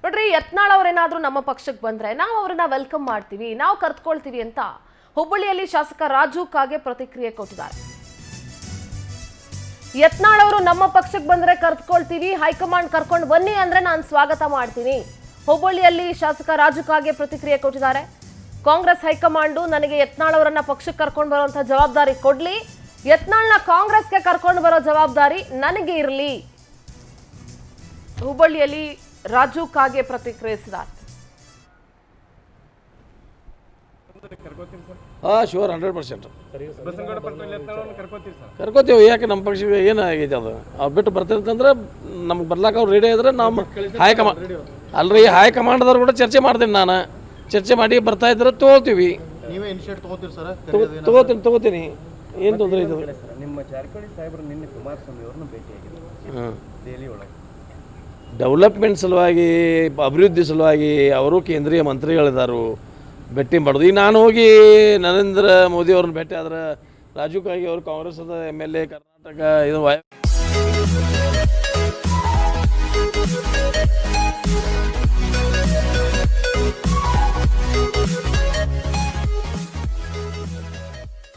ನೋಡ್ರಿ, ಯತ್ನಾಳ್ ಅವ್ರೇನಾದ್ರೂ ನಮ್ಮ ಪಕ್ಷಕ್ಕೆ ಬಂದ್ರೆ ನಾವು ಅವ್ರನ್ನ ವೆಲ್ಕಮ್ ಮಾಡ್ತೀವಿ, ನಾವು ಕರ್ತ್ಕೊಳ್ತೀವಿ ಅಂತ ಹುಬ್ಬಳ್ಳಿಯಲ್ಲಿ ಶಾಸಕ ರಾಜು ಕಾಗೆ ಪ್ರತಿಕ್ರಿಯೆ ಕೊಟ್ಟಿದ್ದಾರೆ. ಯತ್ನಾಳ್ ಅವರು ನಮ್ಮ ಪಕ್ಷಕ್ಕೆ ಬಂದ್ರೆ ಕರ್ತ್ಕೊಳ್ತೀವಿ, ಹೈಕಮಾಂಡ್ ಕರ್ಕೊಂಡು ಬನ್ನಿ ಅಂದ್ರೆ ನಾನು ಸ್ವಾಗತ ಮಾಡ್ತೀನಿ. ಹುಬ್ಬಳ್ಳಿಯಲ್ಲಿ ಶಾಸಕ ರಾಜು ಕಾಗೆ ಪ್ರತಿಕ್ರಿಯೆ ಕೊಟ್ಟಿದ್ದಾರೆ. ಕಾಂಗ್ರೆಸ್ ಹೈಕಮಾಂಡು ನನಗೆ ಯತ್ನಾಳ್ ಅವರನ್ನ ಪಕ್ಷಕ್ಕೆ ಕರ್ಕೊಂಡು ಬರುವಂತ ಜವಾಬ್ದಾರಿ ಕೊಡ್ಲಿ, ಯತ್ನಾಳ್ನ ಕಾಂಗ್ರೆಸ್ಗೆ ಕರ್ಕೊಂಡು ಬರೋ ಜವಾಬ್ದಾರಿ ನನಗೆ ಇರಲಿ. ಹುಬ್ಬಳ್ಳಿಯಲ್ಲಿ ರಾಜು ಕಾಗೆ ಪ್ರತಿಕ್ರಿಯಿಸಿದ್ದಾರೆ. ಶೂರ್ 100% ಕರ್ಕೋತೀವಿ. ಯಾಕೆ ನಮ್ಮ ಪಕ್ಷಕ್ಕೆ ಏನಾಗೈತೆ ಅದು ಬಿಟ್ಟು ಬರ್ತಿರ್ತಂದ್ರೆ ನಮ್ಗೆ ಬರ್ಲಾಕ ಅವ್ರು ರೆಡಿ ಇದ್ರೆ ನಮ್ಮ ಹೈಕಮಾಂಡ್ ಅಲ್ರಿ, ಹೈಕಮಾಂಡ್ದವ್ರು ಕೂಡ ಚರ್ಚೆ ಮಾಡ್ತೀನಿ. ನಾನು ಚರ್ಚೆ ಮಾಡಿ ಬರ್ತಾ ಇದ್ರೆ ತೊಗೊಳ್ತೀವಿ. ತಗೋತೀನಿ ಏನು ತೊಂದರೆ ಇದು. ನಿಮ್ಮ ಜಾರಕಿಹೊಳಿ ಸಾಹೇಬರು ನಿನ್ನೆ ಕುಮಾರಸ್ವಾಮಿ ಅವ್ರನ್ನ ಭೇಟಿಯಾಗಿದ್ದಾರೆ ದೆಹಲಿ ಒಳಗೆ. ಡೆವಲಪ್ಮೆಂಟ್ ಸಲುವಾಗಿ, ಅಭಿವೃದ್ಧಿ ಸಲುವಾಗಿ ಅವರು ಕೇಂದ್ರೀಯ ಮಂತ್ರಿಗಳಿದ್ದಾರೆ, ಭೇಟಿ ಮಾಡೋದು. ಈಗ ನಾನು ಹೋಗಿ ನರೇಂದ್ರ ಮೋದಿ ಅವ್ರನ್ನ ಭೇಟಿ ಆದ್ರೆ ರಾಜು ಕಾಗೆ ಅವರು ಕಾಂಗ್ರೆಸ್ MLA ಕರ್ನಾಟಕ ಇದು